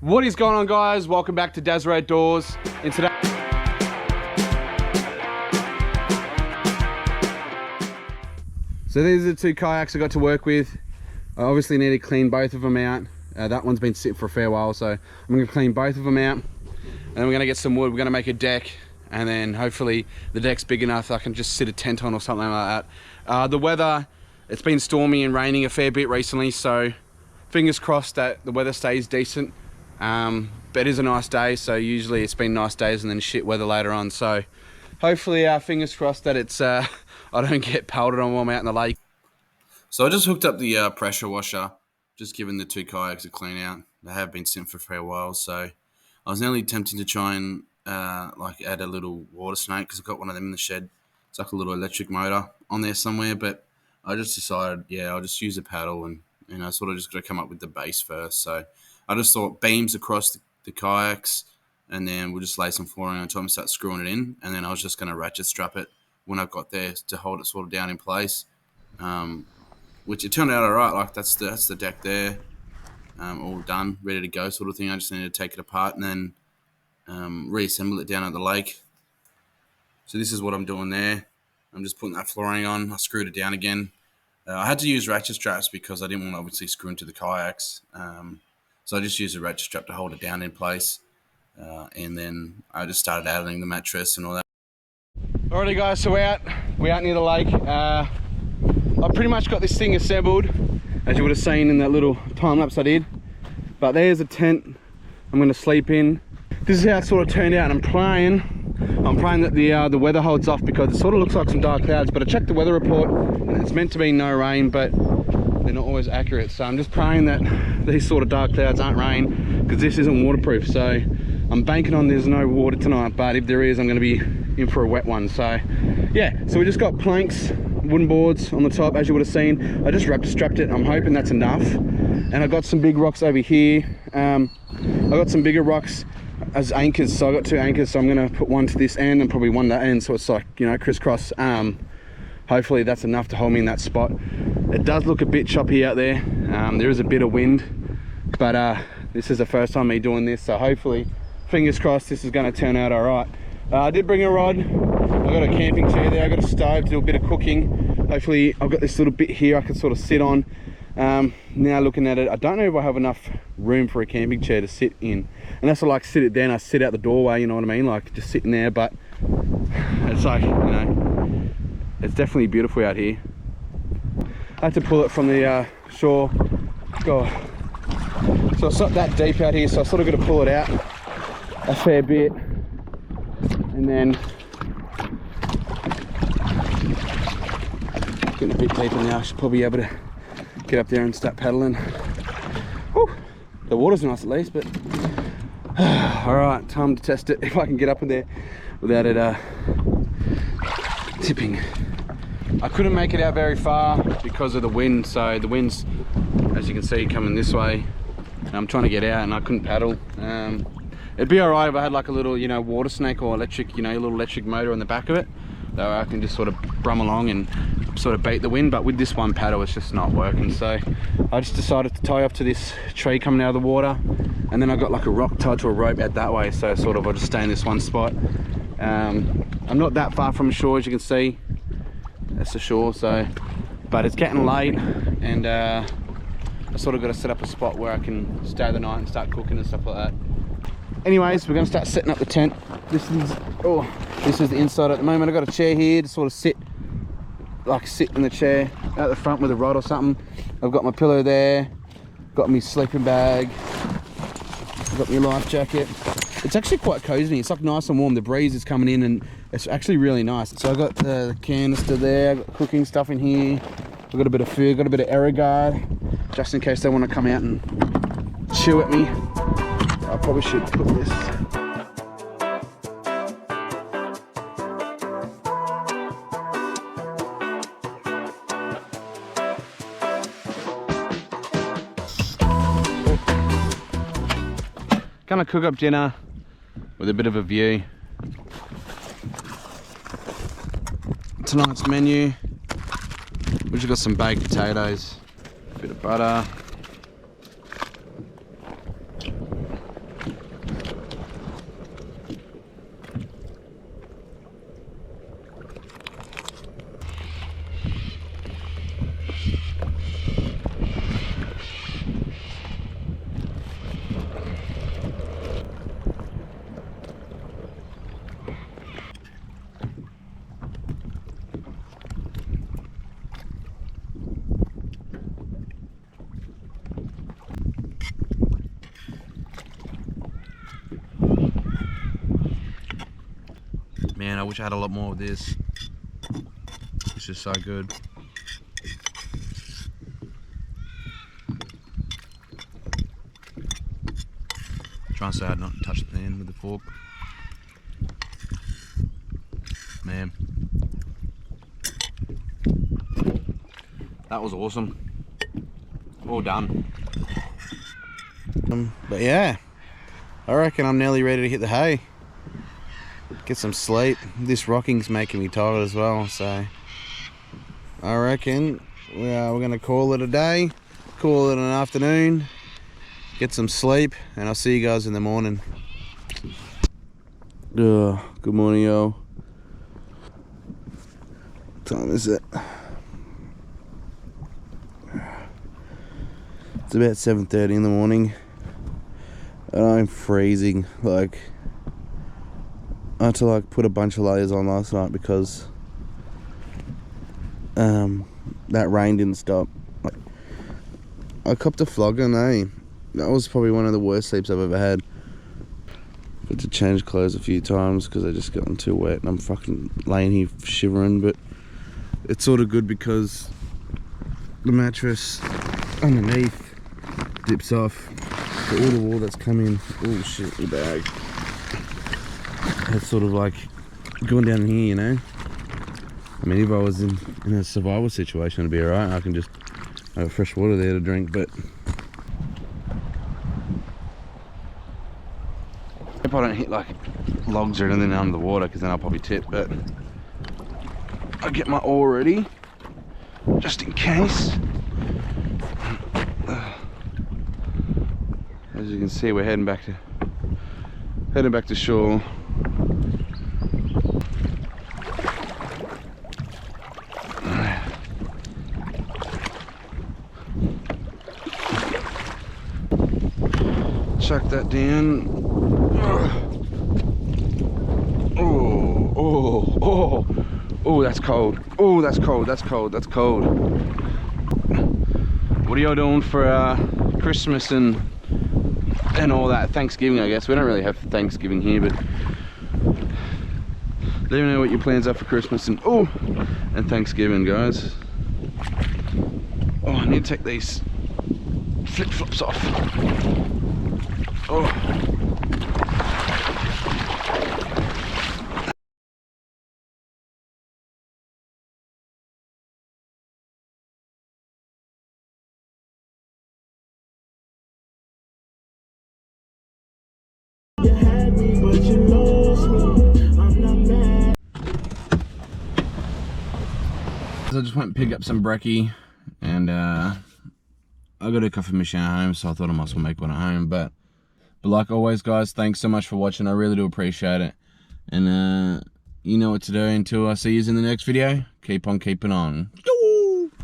What is going on, guys? Welcome back to Dazzaoutdoors. And today, so these are the two kayaks I got to work with. I obviously need to clean both of them out. That one's been sitting for a fair while, so I'm going to clean both of them out. And then we're going to get some wood. We're going to make a deck, and then hopefully the deck's big enough that I can just sit a tent on or something like that. The weather, it's been stormy and raining a fair bit recently, so fingers crossed that the weather stays decent. But it is a nice day, so usually it's been nice days and then shit weather later on. So hopefully, fingers crossed that it's I don't get pelted on while I'm out in the lake. So I just hooked up the pressure washer, just giving the two kayaks a clean out. They have been sitting for a fair while, so I was nearly tempting to try and like add a little water snake because I've got one of them in the shed. It's like a little electric motor on there somewhere, but I just decided, yeah, I'll just use a paddle and I sort of just got to come up with the base first. So I just thought beams across the kayaks, and then we'll just lay some flooring on top and start screwing it in, and then I was just going to ratchet strap it when I got there to hold it sort of down in place. Which it turned out all right. Like that's the deck there, all done, ready to go, sort of thing. I just needed to take it apart and then reassemble it down at the lake. So this is what I'm doing there. I'm just putting that flooring on. I screwed it down again. I had to use ratchet straps because I didn't want to obviously screw into the kayaks. So I just used a ratchet strap to hold it down in place. And then I just started adding the mattress and all that. Alrighty, guys, so we're out near the lake. I've pretty much got this thing assembled, as you would have seen in that little time lapse I did. But there's a tent I'm going to sleep in. This is how it sort of turned out. I'm praying that the weather holds off because it sort of looks like some dark clouds. But I checked the weather report and it's meant to be no rain, but they're not always accurate. So I'm just praying that these sort of dark clouds aren't rain, because this isn't waterproof. So I'm banking on there's no water tonight, but if there is, I'm going to be in for a wet one. So yeah, so we just got planks, wooden boards on the top, as you would have seen. I just strapped it. I'm hoping that's enough. And I got some big rocks over here. I got some bigger rocks as anchors, so I got two anchors, so I'm going to put one to this end and probably one to that end, so it's like, you know, crisscross. Hopefully that's enough to hold me in that spot. It does look a bit choppy out there. There is a bit of wind, but this is the first time me doing this, so hopefully, fingers crossed, this is going to turn out all right. I did bring a rod. I got a camping chair there. I got a stove to do a bit of cooking. Hopefully I've got this little bit here I can sort of sit on. Now looking at it, I don't know if I have enough room for a camping chair to sit in, unless I like sit it down, I sit out the doorway, you know what I mean, like just sitting there. But it's like, you know, it's definitely beautiful out here. I had to pull it from the shore. God. So it's not that deep out here, so I sort of got to pull it out a fair bit, and then getting a bit deeper now. I should probably be able to get up there and start paddling. Whew. The water's nice at least, but all right, time to test it if I can get up in there without it tipping. I couldn't make it out very far because of the wind. So the wind's, as you can see, coming this way, and I'm trying to get out and I couldn't paddle. It'd be all right if I had like a little, you know, water snake or electric, you know, a little electric motor on the back of it, though I can just sort of brum along and sort of bait the wind. But with this one paddle, it's just not working. So I just decided to tie up to this tree coming out of the water, and then I got like a rock tied to a rope out that way, so sort of I'll just stay in this one spot. I'm not that far from shore, as you can see. That's the shore. So, but it's getting late, and I sort of got to set up a spot where I can stay the night and start cooking and stuff like that. Anyways, we're going to start setting up the tent. This is the inside at the moment. I've got a chair here to sort of sit in the chair out the front with a rod or something. I've got my pillow there, got my sleeping bag, got my life jacket. It's actually quite cozy. It's like nice and warm. The breeze is coming in and it's actually really nice. So I've got the canister there, I've got cooking stuff in here. I've got a bit of food, got a bit of Aerogard, just in case they want to come out and chew at me. I probably should put this. Gonna cook up dinner with a bit of a view. Tonight's menu, we've got some baked potatoes, a bit of butter, Man, I wish I had a lot more of this. It's just so good. Trying so hard not to touch the pan with the fork. Man. That was awesome. All done. But yeah, I reckon I'm nearly ready to hit the hay. Get some sleep. This rocking's making me tired as well, so I reckon we're going to call it a day, call it an afternoon, get some sleep, and I'll see you guys in the morning. Good morning, y'all. What time is it? It's about 7:30 in the morning, and I'm freezing. Like, I had to like put a bunch of layers on last night because that rain didn't stop. I copped a flogging, eh? That was probably one of the worst sleeps I've ever had. Had to change clothes a few times because I just gotten too wet, and I'm fucking laying here shivering. But it's sort of good because the mattress underneath dips off, so all the water that's coming, oh shit, the bag, has sort of like gone down here, you know. I mean, if I was in a survival situation, it'd be alright. I can just have fresh water there to drink, but I hope I don't hit like logs or anything under the water, because then I'll probably tip. But I'll get my oar ready just in case. As you can see, we're heading back to shore. Chuck that down. Oh, that's cold. Oh, that's cold. That's cold. That's cold. What are y'all doing for Christmas and all that? Thanksgiving, I guess. We don't really have Thanksgiving here, but let me know what your plans are for Christmas and Thanksgiving, guys. Oh, I need to take these flip-flops off. Oh. You had me, but you lost me. I'm not mad. So I just went and picked up some brekkie, and I got a coffee machine at home, so I thought I might as well make one at home. But like always, guys, thanks so much for watching. I really do appreciate it. And you know what to do. Until I see you in the next video, keep on keeping on.